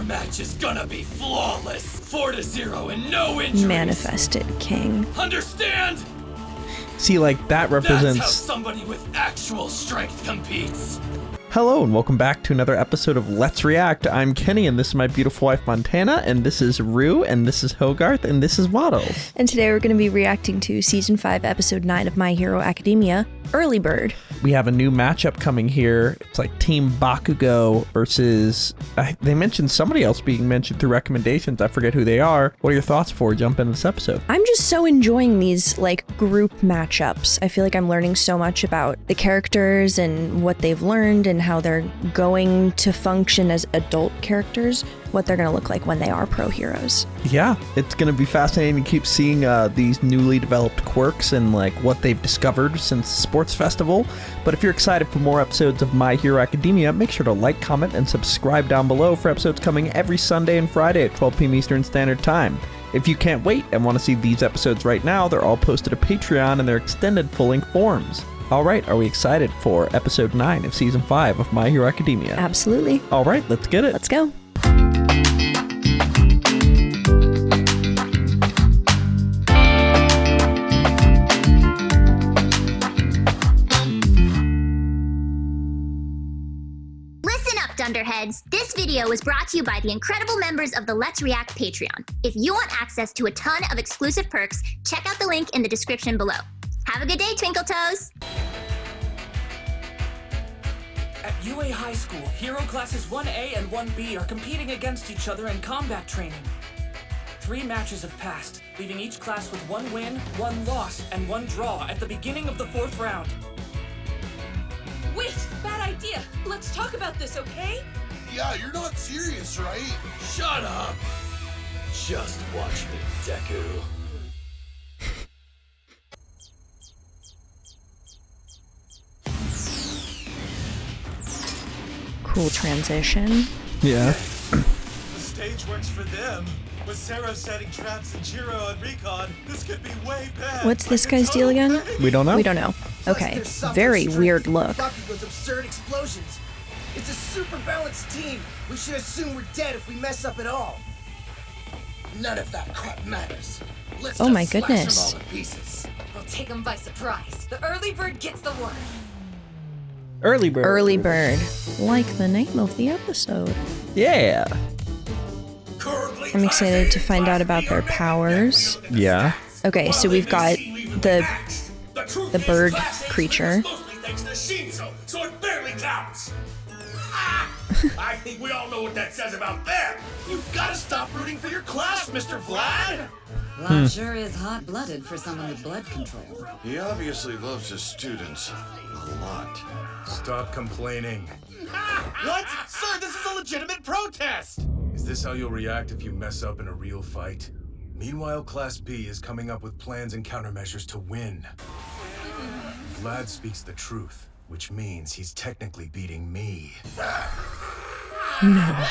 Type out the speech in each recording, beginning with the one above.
match is gonna be flawless. 4-0 and no injuries. Manifested king. Understand? See, like, that represents... That's how somebody with actual strength competes. Hello, and welcome back to another episode of Let's React. I'm Kenny, and this is my beautiful wife, Montana, and this is Rue, and this is Hogarth, and this is Waddles. And today we're going to be reacting to Season 5, Episode 9 of My Hero Academia, Early Bird. We have a new matchup coming here. It's like Team Bakugo versus... they mentioned somebody else being mentioned through recommendations. I forget who they are. What are your thoughts before we jump into this episode? I'm just so enjoying these, like, group matchups. I feel like I'm learning so much about the characters and what they've learned and how they're going to function as adult characters, what they're going to look like when they are pro heroes. Yeah, it's going to be fascinating to keep seeing these newly developed quirks and like what they've discovered since Sports Festival. But if you're excited for more episodes of My Hero Academia, make sure to like, comment, and subscribe down below for episodes coming every Sunday and Friday at 12 p.m. Eastern Standard Time. If you can't wait and want to see these episodes right now, they're all posted to Patreon in their extended full-length forms. All right, are we excited for episode 9 of season 5 of My Hero Academia? Absolutely. All right, let's get it. Let's go. Dunderheads, this video was brought to you by the incredible members of the Let's React Patreon. If you want access to a ton of exclusive perks, check out the link in the description below. Have a good day, Twinkle Toes! At UA High School, hero classes 1A and 1B are competing against each other in combat training. 3 matches have passed, leaving each class with 1 win, 1 loss, and 1 draw at the beginning of the 4th round. Wait, bad idea. Let's talk about this, okay? Yeah, you're not serious, right? Shut up! Just watch me, Deku. Cool transition. Yeah. The stage works for them. With Shera setting traps and Jiro on recon, this could be way bad. What's this guy's deal again? We don't know? We don't know. Okay, very weird look. Bakugo's absurd explosions. It's a super balanced team. We should assume we're dead if we mess up at all. None of that crap matters. Let's Oh just my slash goodness. them all to pieces. We'll take them by surprise. The early bird gets the word. Early Bird. Early Bird, like the name of the episode. Yeah. I'm excited to find out about their powers. Yeah. Okay, so we've got the bird creature. So it barely counts. I think we all know what that says about them. You've got to stop rooting for your class, Mr. Vlad! Vlad sure is hot-blooded for someone with blood control. He obviously loves his students a lot. Stop complaining. What? Sir, this is a legitimate protest! Is this how you'll react if you mess up in a real fight? Meanwhile, Class B is coming up with plans and countermeasures to win. Vlad speaks the truth, which means he's technically beating me. No.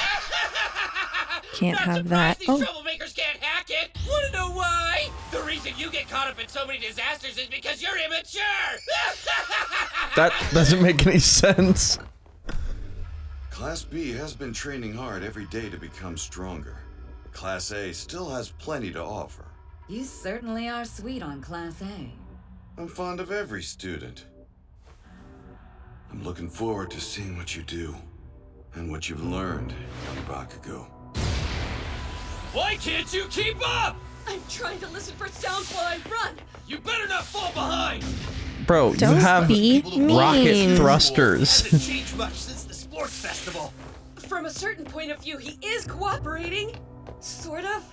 Can't have that. These troublemakers can't hack it. Wanna know why? The reason you get caught up in so many disasters is because you're immature. That doesn't make any sense. Class B has been training hard every day to become stronger. Class A still has plenty to offer. You certainly are sweet on Class A. I'm fond of every student. I'm looking forward to seeing what you do and what you've learned, young Bakugo. Why can't you keep up? I'm trying to listen for sounds while I run. You better not fall behind. Bro, Don't you have be rocket mean. thrusters. Hasn't changed much since the Sports Festival. From a certain point of view, he is cooperating. Sort of.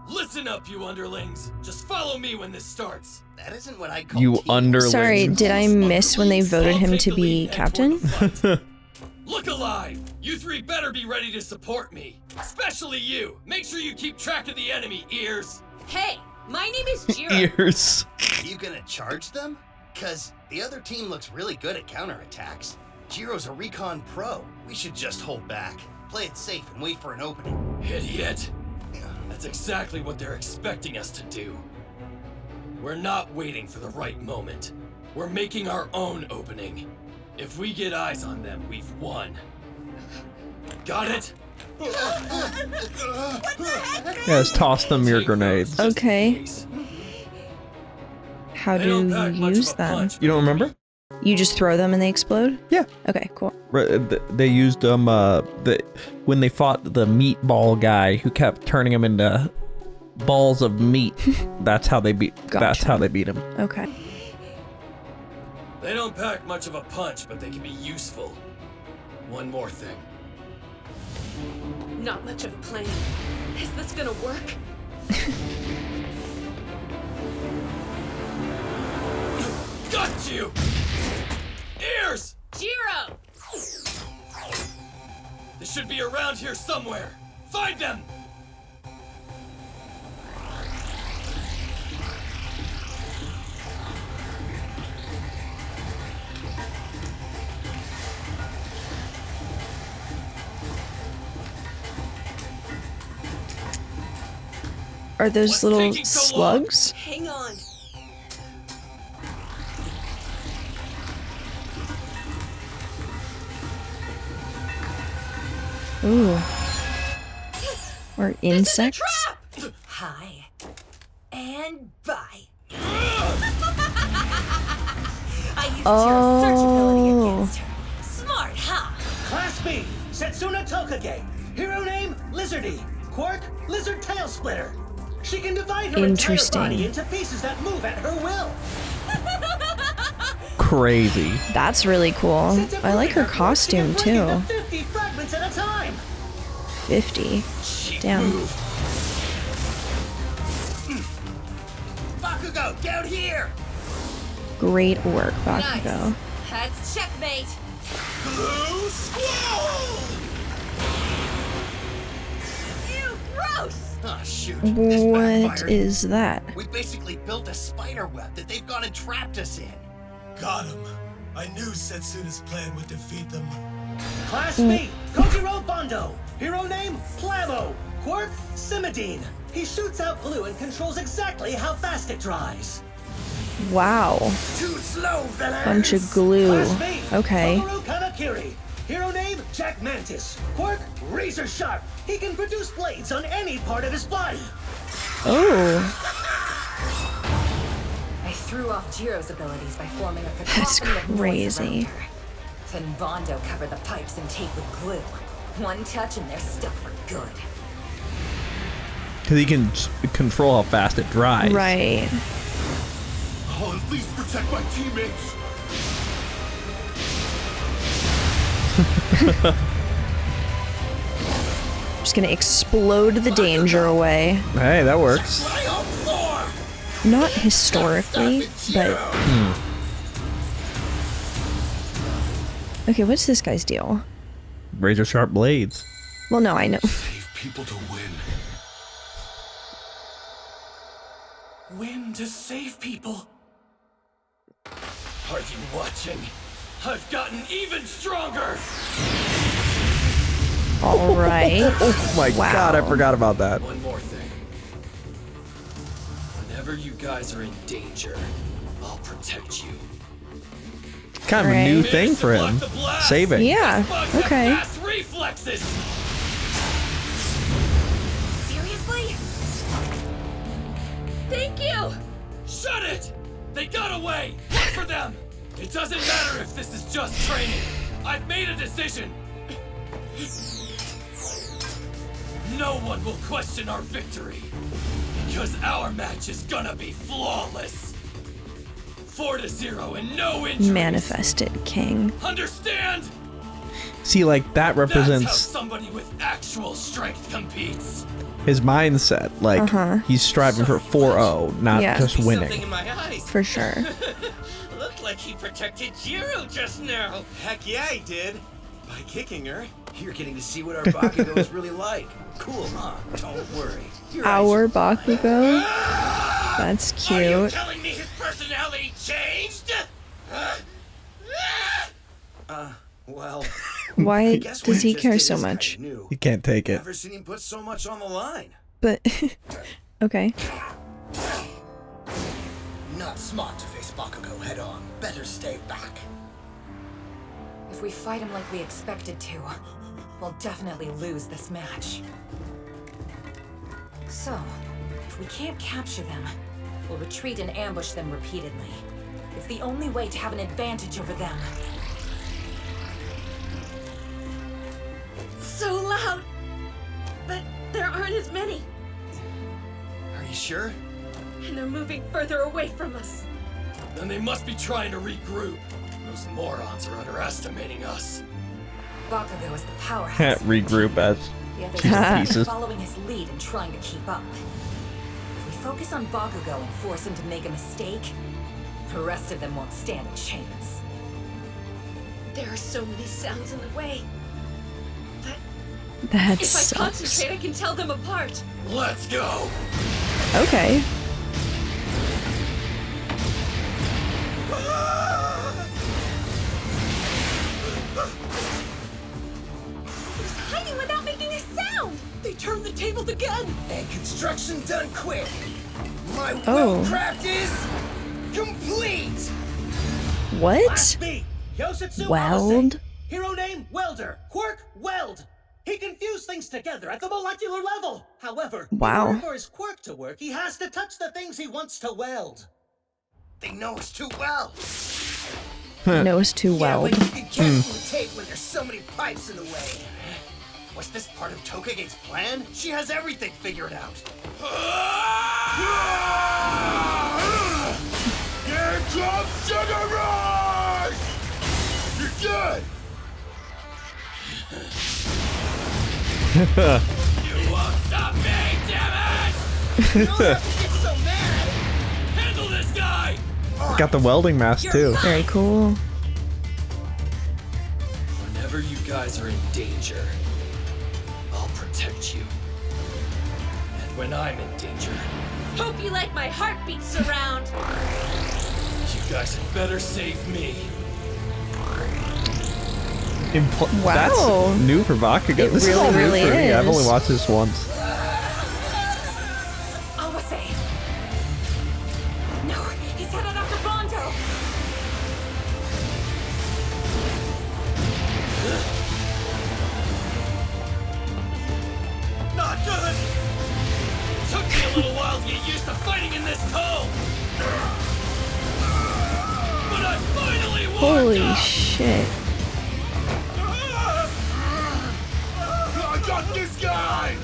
Listen up, you underlings. Just follow me when this starts. That isn't what I call You teamwork. underling. Sorry, did I miss when they voted him to be captain? Look alive! You 3 better be ready to support me. Especially you. Make sure you keep track of the enemy, ears. Hey, my name is Jiro. Ears. Are you gonna charge them? Cause the other team looks really good at counterattacks. Jiro's a recon pro. We should just hold back. Play it safe and wait for an opening. Idiot. That's exactly what they're expecting us to do. We're not waiting for the right moment. We're making our own opening. If we get eyes on them, we've won. Got it? Yeah, just toss them your grenades. Okay. How do you use them? You don't remember? You just throw them and they explode? Yeah. Okay, cool. They used them when they fought the meatball guy who kept turning them into balls of meat. That's how they beat. Gotcha. That's how they beat him. Okay. They don't pack much of a punch, but they can be useful. One more thing. Not much of a plan. Is this gonna work? Got you! Ears! Jiro! They should be around here somewhere. Find them! Are those What's little taking so long? slugs? Hang on. Ooh. Or insects? Hi. And bye. I used your search ability against her. Smart, huh? Class B, Setsuna Tokage. Hero name, Lizardy. Quirk, Lizard Tail Splitter. She can divide her entire Interesting. body into pieces that move at her will. Crazy. That's really cool. I like her costume too. 50 fragments at a time. 50. Damn. Bakugo, down here! Great work, Bakugo. That's checkmate. Blue Squall! Ew, gross! Oh, shoot. What is that? We basically built a spider web that they've gone and trapped us in. Got him. I knew Setsuna's plan would defeat them. Class B, Kojiro Bondo. Hero name, Plamo. Quirk, Simidine. He shoots out glue and controls exactly how fast it dries. Wow. Too slow, villains! Bunch of glue. Class B, Okay. Toguro Kanakiri. Hero name, Jack Mantis. Quirk, razor sharp. He can produce blades on any part of his body. Oh. I threw off Jiro's abilities by forming a That's cacophony of noise crazy. around her. Then Bondo covered the pipes and tape with glue. One touch and they're stuck for good. Because he can control how fast it dries. Right. I'll at least protect my teammates. Just gonna explode the danger away. Hey, that works. Not historically, but... Okay, what's this guy's deal? Razor sharp blades. Well, no, I know. Save people to win. Win to save people. Are you watching? I've gotten even stronger! All right. Oh my god, I forgot about that. One more thing. Whenever you guys are in danger, I'll protect you. Kind of a new thing for him. Saving. Yeah, okay. Fast reflexes! Seriously? Thank you! Shut it! They got away! Look for them! It doesn't matter if this is just training. I've made a decision. No one will question our victory. Because our match is gonna be flawless. 4-0 and no injuries. Manifested king. Understand? See, like, that That's how represents somebody with actual strength competes. his mindset. Like, he's striving for 4-0, not Yeah. just winning. Something in my eyes. For sure. Looked like he protected Jiro just now. Heck yeah, he did. By kicking her. You're getting to see what our Bakugo is really like. Cool, huh? Don't worry. Your eyes Our are Bakugo? That's Are you cute. telling me his personality changed? well, Why I guess what does he just care did so is kinda much? new. He can't take it. Never seen him put so much on the line. But, okay. Not smart to face Bakugo head on. Better stay back. If we fight him like we expected to, we'll definitely lose this match. So, if we can't capture them, we'll retreat and ambush them repeatedly. It's the only way to have an advantage over them. So loud! But there aren't as many, Are you sure? and they're moving further away from us. Then they must be trying to regroup. Those morons are underestimating us. Bakugo is the powerhouse. Regroup as The others pieces. are pieces. following his lead and trying to keep up. If we focus on Bakugo and force him to make a mistake, the rest of them won't stand a chance. There are so many sounds in the way. That If I sucks. concentrate, I can tell them apart. Let's go! Okay. He's hiding without making a sound! They turned the tables again! And construction done quick. My Oh. wellcraft is complete. What? Class B, Yositsu Weld? Amase. Hero name, Welder. Quirk, Weld. He can fuse things together at the molecular level. However, Wow. in order for his quirk to work, he has to touch the things he wants to weld. They know us too well. Knows too Yeah, well. but you can can't take when there's so many pipes in the way. Was this part of Tokage's plan? She has everything figured out. Here comes Sugar Rush! You're good! You won't stop me, damn it! You don't have to get so mad. Handle this guy! Got the welding mask too. Very cool. Whenever you guys are in danger, I'll protect you. And when I'm in danger, Hope you like my heartbeat surround! you guys had better save me. Wow. That's new for Bakugo. It This is really, all new really for me. I've is. only watched this once. Amase! No, he's headed after Bondo! Not good! Took me a little while to get used to fighting in this cold! But I finally won! Holy shit. I got this guy!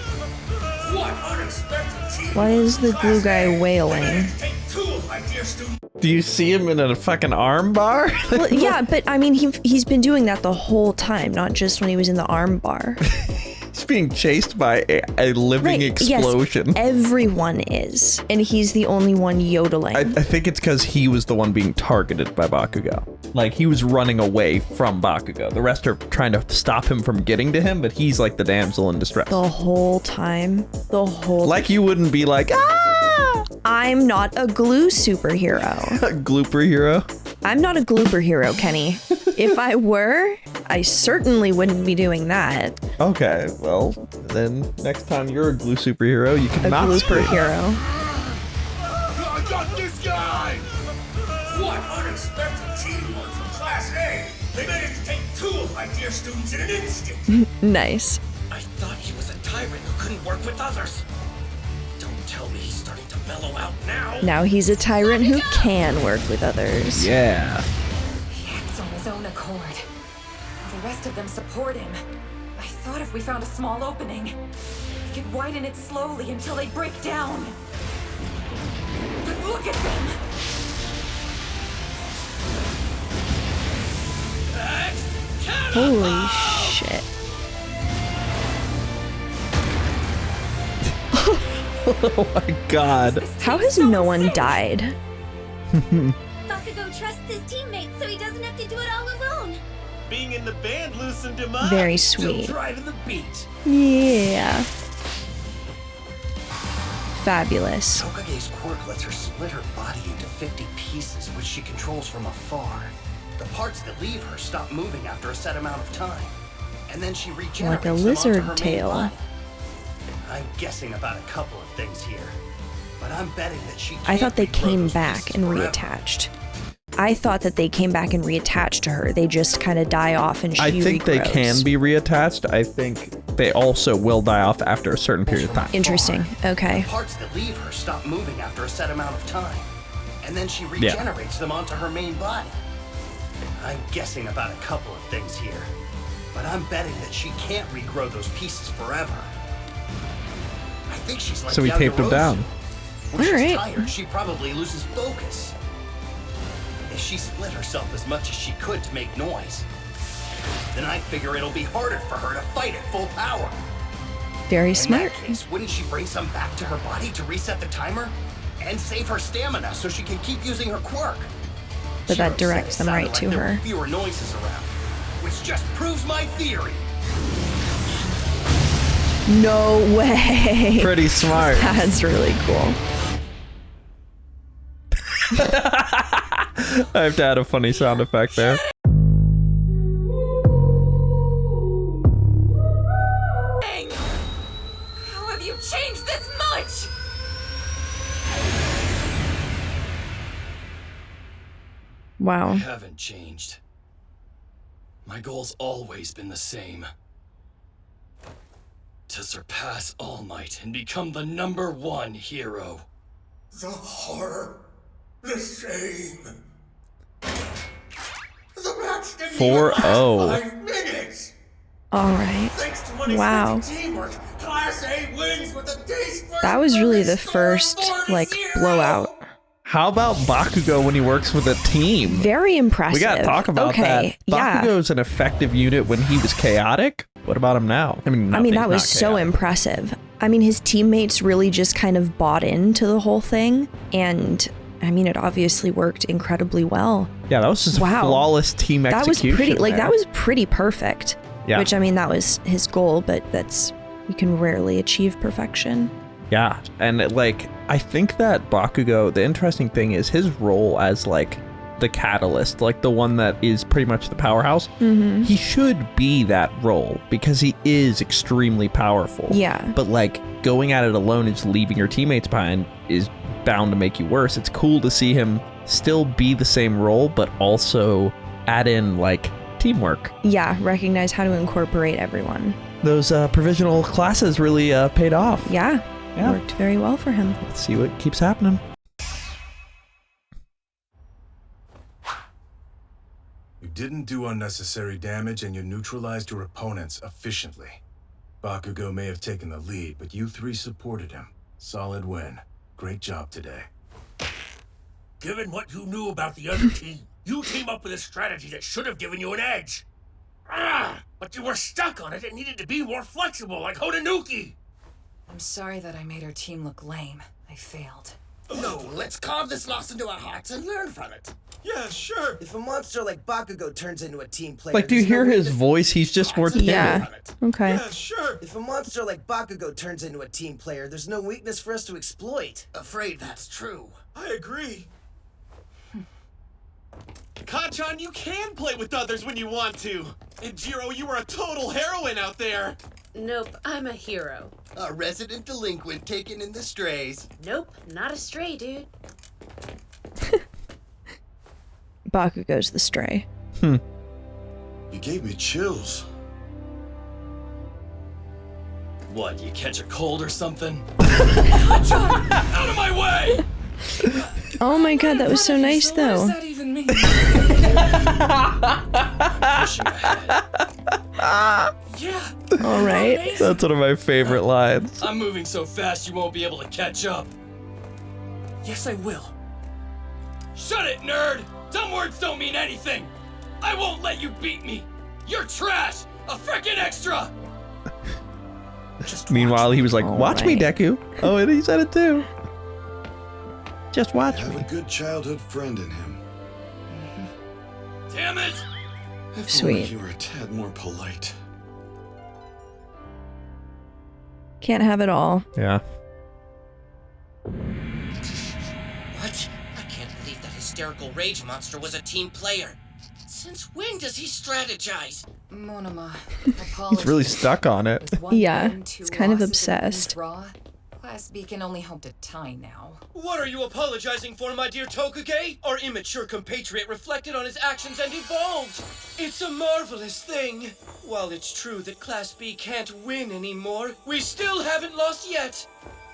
What unexpected team? Why is the glue guy wailing? Take two, my dear student. Do you see him in a fucking arm bar? Well, yeah, but I mean, he's been doing that the whole time, not just when he was in the arm bar. He's being chased by a living explosion. Yes, everyone is, and he's the only one yodeling. I think it's because he was the one being targeted by Bakugo. Like, he was running away from Bakugo. The rest are trying to stop him from getting to him, but he's like the damsel in distress. The whole time. The whole Like, you wouldn't be like, ah! I'm not a glue superhero. Glooper hero. I'm not a glooper hero, Kenny. If I were, I certainly wouldn't be doing that. Okay, well, then next time you're a glue superhero, you can A not glooper scream. hero. I got this guy! What unexpected teamwork from Class A. They managed to take two of my dear students in an instant. Nice. I thought he was a tyrant who couldn't work with others. Don't tell me he's starting to mellow out now. Now he's a tyrant who can work with others. Yeah. He acts on his own accord. The rest of them support him. I thought if we found a small opening, we could widen it slowly until they break down. But look at them! Holy shit. Oh my god. How has no one died? Bakugo trusts his teammates so he doesn't have to do it all alone. Being in the band loosened him up. Very Still sweet. driving the beat. Yeah. Fabulous. Tokage's quirk lets her split her body into 50 pieces, which she controls from afar. The parts that leave her stop moving after a set amount of time. And then she regenerates Like a them onto lizard her main tail. body. I'm guessing about a couple of things here, but I'm betting that she I can't thought they regrow came those back pieces and forever. reattached. I thought that they came back and reattached to her. They just kind of die off and she I think they regrows. can be reattached. I think they also will die off after a certain period of time. Interesting. Okay. The parts that leave her stop moving after a set amount of time, and then she regenerates them onto her main body. I'm guessing about a couple of things here, but I'm betting that she can't regrow those pieces forever. I think she's like So we taped them down. When she's Alright. tired, she probably loses focus. If she split herself as much as she could to make noise, then I figure it'll be harder for her to fight at full power. Very smart. In that case, wouldn't she bring some back to her body to reset the timer? And save her stamina so she can keep using her quirk? But that Shiro directs said it them right sounded to like there her. were fewer noises around, which just proves my theory. No way. Pretty smart. That's really cool. I have to add a funny sound effect there. How have you changed this much? Wow. I haven't changed. My goal's always been the same. To surpass All Might and become the #1 hero. The horror. The shame. The match didn't even 4-0. last 5 minutes. All right. Thanks to unexpected Wow. teamwork, Class A wins with a day's first That was really the score first, 4-0. like, blowout. How about Bakugo when he works with a team? Very impressive. We gotta talk about okay. that. Yeah. Bakugo's an effective unit when he was chaotic. What about him now? I mean, that was so impressive. I mean, his teammates really just kind of bought into the whole thing. And, I mean, it obviously worked incredibly well. Yeah, that was just flawless team That was execution. pretty, like, man. that was pretty perfect. Yeah. Which, I mean, that was his goal, but you can rarely achieve perfection. Yeah, and like, I think that Bakugo, the interesting thing is his role as like the catalyst, like the one that is pretty much the powerhouse. Mm-hmm. He should be that role because he is extremely powerful. Yeah. But like going at it alone and just leaving your teammates behind is bound to make you worse. It's cool to see him still be the same role, but also add in like teamwork. Yeah, recognize how to incorporate everyone. Those provisional classes really paid off. Yeah. Yeah. Worked very well for him. Let's see what keeps happening. You didn't do unnecessary damage and you neutralized your opponents efficiently. Bakugo may have taken the lead, but you three supported him. Solid win. Great job today. Given what you knew about the other team, you came up with a strategy that should have given you an edge. But you were stuck on it and needed to be more flexible, like Hotanuki. I'm sorry that I made our team look lame. I failed. No, let's carve this loss into our hearts and learn from it. Yeah, sure. If a monster like Bakugo turns into a team player, Like, do you hear his voice? He's just more timid. Yeah. Okay. Yeah, sure. If a monster like Bakugo turns into a team player, there's no weakness for us to exploit. Afraid that's true. I agree. Kanchan, you can play with others when you want to. And Jiro, you were a total heroine out there. Nope, I'm a hero. A resident delinquent taken in the strays. Nope, not a stray, dude. Bakugo's the stray. You gave me chills. What, you catch a cold or something? Kanchan, out of my way! Oh my god, that was so nice though. What does that even mean? Pushing ahead. Yeah. All right. That's one of my favorite lines. I'm moving so fast you won't be able to catch up. Yes, I will. Shut it, nerd! Dumb words don't mean anything! I won't let you beat me! You're trash! A frickin' extra! Meanwhile, he was like, watch me, Deku. Oh, and he said it too. Just watch I have me. a good childhood friend in him. Damn it! If Sweet. only you were a tad more polite. Can't have it all. Yeah. What? I can't believe that hysterical rage monster was a team player. Since when does he strategize? Monoma, He's really stuck on it. Yeah, it's kind of obsessed. Class B can only hope to tie now. What are you apologizing for, my dear Tokage? Our immature compatriot reflected on his actions and evolved. It's a marvelous thing. While it's true that Class B can't win anymore, we still haven't lost yet.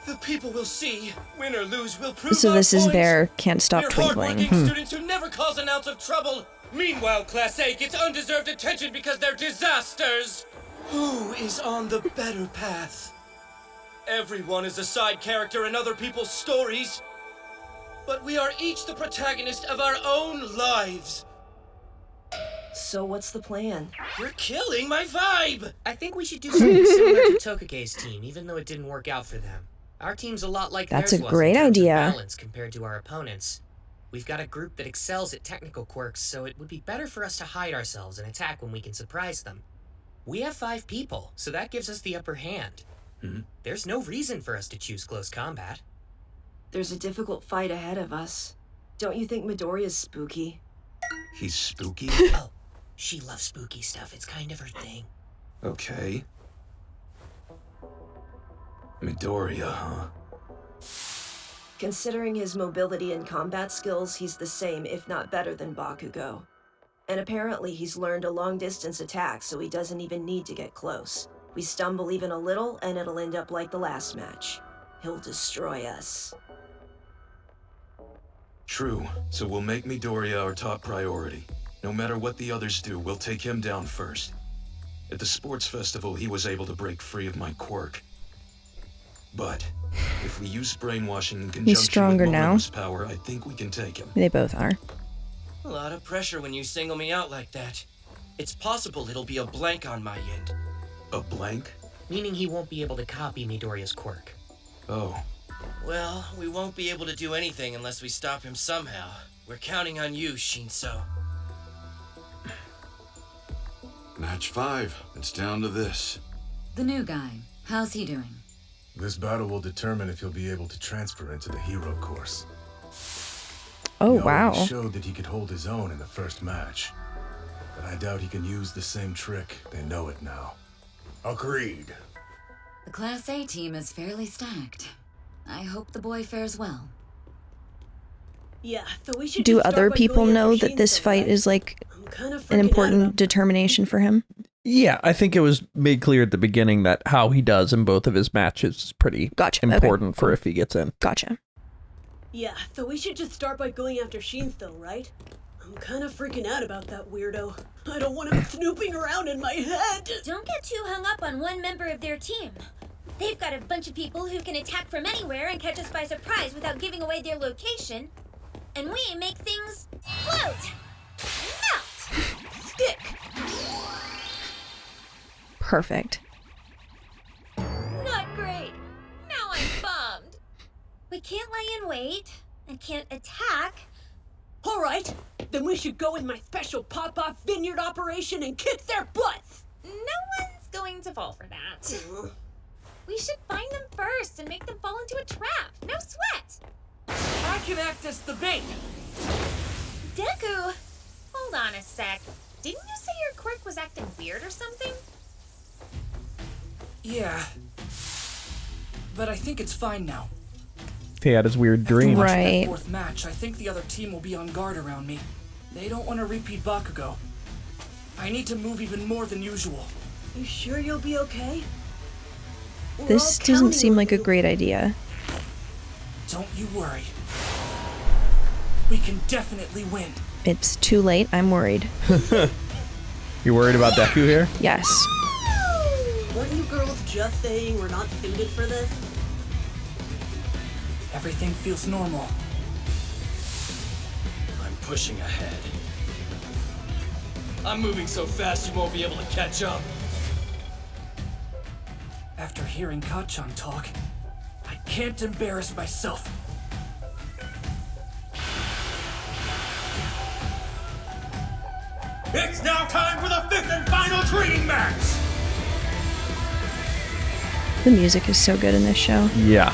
The people will see. Win or lose, we'll prove So our this is point. their can't stop We're twinkling. hardworking students who never cause an ounce of trouble. Meanwhile, Class A gets undeserved attention because they're disasters. Who is on the better path? Everyone is a side character in other people's stories. But we are each the protagonist of our own lives. So what's the plan? You're killing my vibe! I think we should do something similar to Tokage's team, even though it didn't work out for them. Our team's a lot like That's theirs a was great in terms of idea. balance compared to our opponents. We've got a group that excels at technical quirks, so it would be better for us to hide ourselves and attack when we can surprise them. We have 5 people, so that gives us the upper hand. There's no reason for us to choose close combat. There's a difficult fight ahead of us. Don't you think Midoriya's spooky? He's spooky? Oh, she loves spooky stuff. It's kind of her thing. Okay. Midoriya, huh? Considering his mobility and combat skills, he's the same, if not better than Bakugo. And apparently he's learned a long-distance attack, so he doesn't even need to get close. We stumble even a little, and it'll end up like the last match. He'll destroy us. True, so we'll make Midoriya our top priority. No matter what the others do, we'll take him down first. At the sports festival, he was able to break free of my quirk. But if we use brainwashing in conjunction stronger with now. Momo's power, I think we can take him. They both are. A lot of pressure when you single me out like that. It's possible it'll be a blank on my end. A blank? Meaning he won't be able to copy Midoriya's quirk. Oh. Well, we won't be able to do anything unless we stop him somehow. We're counting on you, Shinso. Match 5. It's down to this. The new guy. How's he doing? This battle will determine if he'll be able to transfer into the hero course. Oh, He wow. already showed that he could hold his own in the first match. But I doubt he can use the same trick. They know it now. Agreed. The Class A team is fairly stacked. I hope the boy fares well. Yeah, so we should Do just start other by people going know after that this Shinso, fight right? is like Kinda an freaking out important determination for him? Yeah, I think it was made clear at the beginning that how he does in both of his matches is pretty important for if he gets in. Gotcha. Yeah, so we should just start by going after Shinso, right? I'm kind of freaking out about that weirdo. I don't want him snooping around in my head. Don't get too hung up on one member of their team. They've got a bunch of people who can attack from anywhere and catch us by surprise without giving away their location. And we make things float! Melt! Stick! Perfect. Not great. Now I'm bummed. We can't lie in wait and can't attack. All right, then we should go in my special pop-off vineyard operation and kick their butts. No one's going to fall for that. We should find them first and make them fall into a trap. No sweat. I can act as the bait. Deku, hold on a sec. Didn't you say your quirk was acting weird or something? Yeah. But I think it's fine now. He had his weird dream. After that 4th match, I think the other team will be on guard around me. They don't want to repeat Bakugo. I need to move even more than usual. You sure you'll be okay? This doesn't seem like a great idea. Don't you worry. We can definitely win. It's too late. I'm worried. You worried about Deku here? Yes. Weren't you girls just saying we're not suited for this? Everything feels normal. I'm pushing ahead. I'm moving so fast you won't be able to catch up. After hearing Kachan talk, I can't embarrass myself. It's now time for the 5th and final training match! The music is so good in this show. Yeah.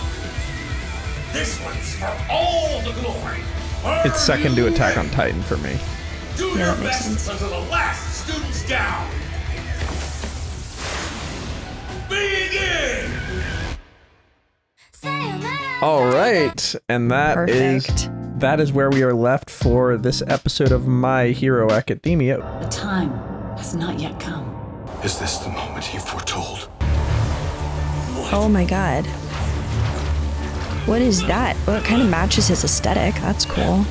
This one's for all the glory! It's second to Attack on Titan for me. Do Yeah, your that makes best sense. until the last student's down! Begin! All right, and that is where we are left for this episode of My Hero Academia. The time has not yet come. Is this the moment he foretold? Oh my god. What is that? Well, it kind of matches his aesthetic. That's cool.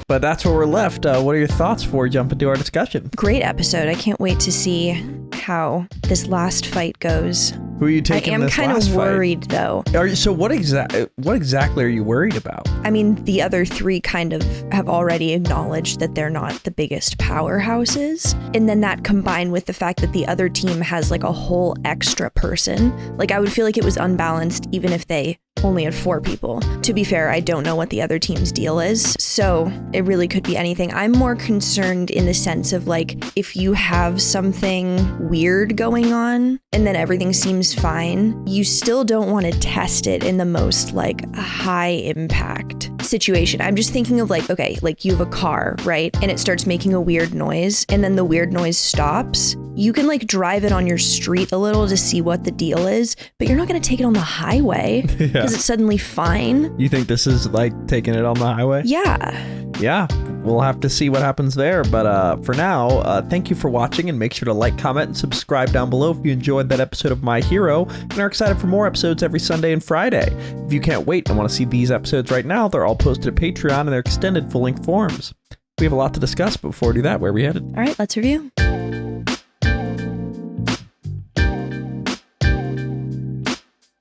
But that's where we're left. What are your thoughts before we jump into our discussion? Great episode. I can't wait to see how this last fight goes. Who are you taking in this last fight? I am kind of worried, though. So what exactly are you worried about? I mean, the other three kind of have already acknowledged that they're not the biggest powerhouses. And then that combined with the fact that the other team has like a whole extra person. Like, I would feel like it was unbalanced even if they only had 4 people. To be fair, I don't know what the other team's deal is, so it really could be anything. I'm more concerned in the sense of like, if you have something weird going on and then everything seems fine, you still don't want to test it in the most like high impact situation. I'm just thinking of like, okay, like you have a car, right? And it starts making a weird noise and then the weird noise stops. You can like drive it on your street a little to see what the deal is, but you're not going to take it on the highway because it's suddenly fine. You think this is like taking it on the highway? Yeah, we'll have to see what happens there. But for now, thank you for watching and make sure to like, comment, and subscribe down below if you enjoyed that episode of My Hero and are excited for more episodes every Sunday and Friday. If you can't wait and want to see these episodes right now, they're all posted at Patreon and they're extended full-length forms. We have a lot to discuss, but before we do that, where are we headed? All right, let's review.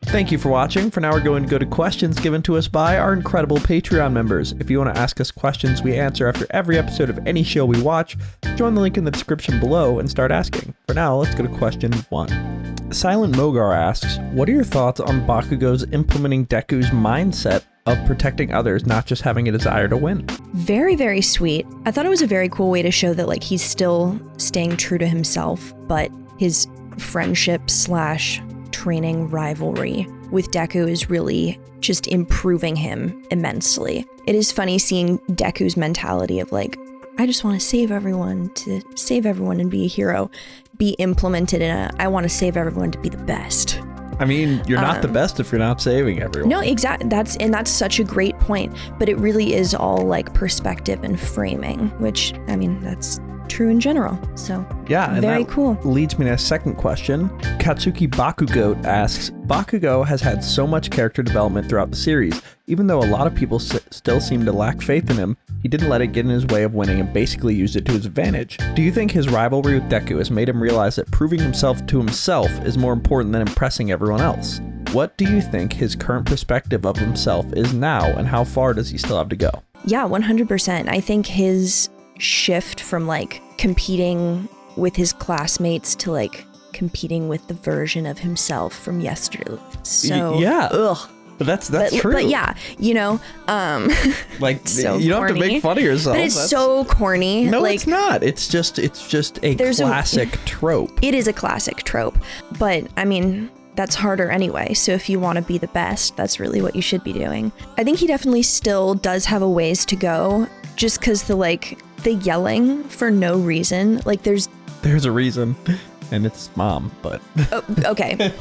Thank you for watching. For now, we're going to go to questions given to us by our incredible Patreon members. If you want to ask us questions we answer after every episode of any show we watch, join the link in the description below and start asking. For now, let's go to question 1. Silent Mogar asks, what are your thoughts on Bakugo's implementing Deku's mindset of protecting others, not just having a desire to win? Very, very sweet. I thought it was a very cool way to show that like he's still staying true to himself, but his friendship / training rivalry with Deku is really just improving him immensely. It is funny seeing Deku's mentality of like, I just want to save everyone and be a hero, be implemented in a, I want to save everyone to be the best. I mean, you're not the best if you're not saving everyone. No, exactly. That's such a great point, but it really is all like perspective and framing, which, I mean, that's true in general. So yeah, and very that cool. Leads me to a second question. Katsuki Bakugo asks, Bakugo has had so much character development throughout the series. Even though a lot of people still seem to lack faith in him, he didn't let it get in his way of winning and basically used it to his advantage. Do you think his rivalry with Deku has made him realize that proving himself to himself is more important than impressing everyone else? What do you think his current perspective of himself is now, and how far does he still have to go? Yeah, 100%. I think his shift from like competing with his classmates to like competing with the version of himself from yesterday. So yeah, ugh. But that's true. But yeah, you know, like so you don't corny. have to make fun of yourself. But it's so corny. No, like, it's not. It's just a classic trope. It is a classic trope, but I mean, that's harder anyway. So if you want to be the best, that's really what you should be doing. I think he definitely still does have a ways to go, just because the yelling for no reason, like there's a reason, and it's mom, but okay.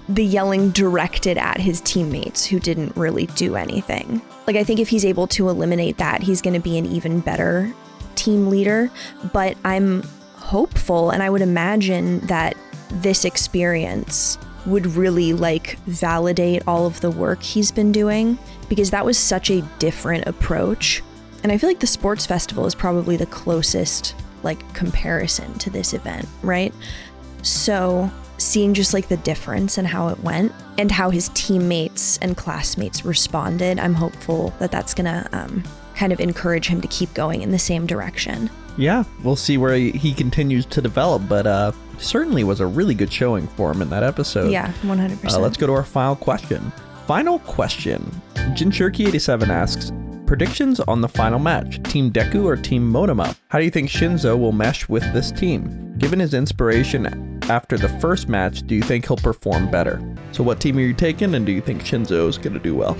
The yelling directed at his teammates who didn't really do anything. Like, I think if he's able to eliminate that, he's going to be an even better team leader. But I'm hopeful, and I would imagine that this experience would really like validate all of the work he's been doing, because that was such a different approach. And I feel like the sports festival is probably the closest like comparison to this event, right? So seeing just like the difference in how it went and how his teammates and classmates responded, I'm hopeful that that's gonna kind of encourage him to keep going in the same direction. Yeah, we'll see where he continues to develop, but certainly was a really good showing for him in that episode. Yeah, 100%. Let's go to our final question. Jinshirky87 asks, predictions on the final match, Team Deku or Team Monoma? How do you think Shinzo will mesh with this team? Given his inspiration after the first match, do you think he'll perform better? So what team are you taking, and do you think Shinzo is going to do well?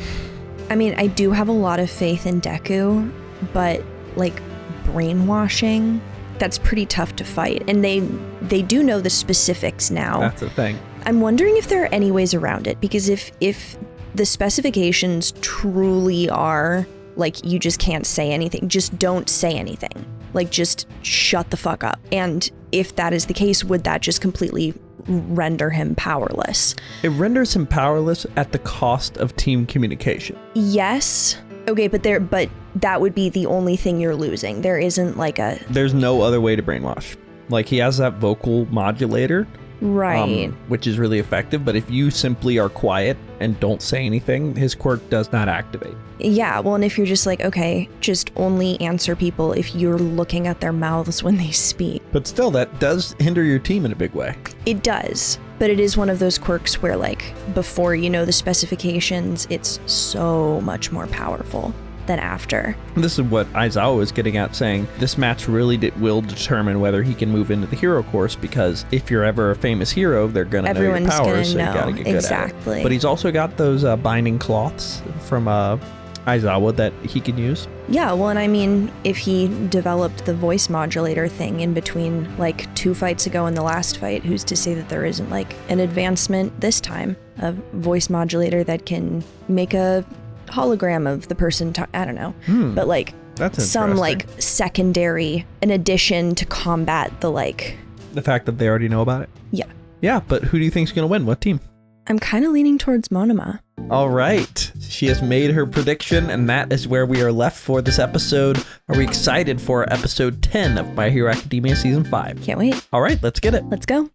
I mean, I do have a lot of faith in Deku, but like brainwashing, that's pretty tough to fight. And they do know the specifics now. That's the thing. I'm wondering if there are any ways around it, because if The specifications truly are like, you just can't say anything. Just don't say anything. Like, just shut the fuck up. And if that is the case, would that just completely render him powerless? It renders him powerless at the cost of team communication. Yes. Okay, but that would be the only thing you're losing. There isn't like a... There's no other way to brainwash. Like, he has that vocal modulator. Right. Which is really effective, but if you simply are quiet and don't say anything, his quirk does not activate. Yeah, well, and if you're just like, okay, just only answer people if you're looking at their mouths when they speak. But still, that does hinder your team in a big way. It does. But it is one of those quirks where, like, before you know the specifications, it's so much more powerful than after. This is what Aizawa was getting at, saying this match really will determine whether he can move into the hero course, because if you're ever a famous hero, they're gonna know your powers, so you gotta get good exactly. at it. But he's also got those binding cloths from Aizawa that he can use. Yeah, well, and I mean, if he developed the voice modulator thing in between, like, 2 fights ago and the last fight, who's to say that there isn't, like, an advancement this time? A voice modulator that can make a hologram of the person, I don't know. But, like, that's some, like, secondary, in addition to combat the, like... The fact that they already know about it? Yeah. Yeah, but who do you think's gonna win? What team? I'm kind of leaning towards Monoma. All right. She has made her prediction, and that is where we are left for this episode. Are we excited for episode 10 of My Hero Academia Season 5? Can't wait. All right, let's get it. Let's go.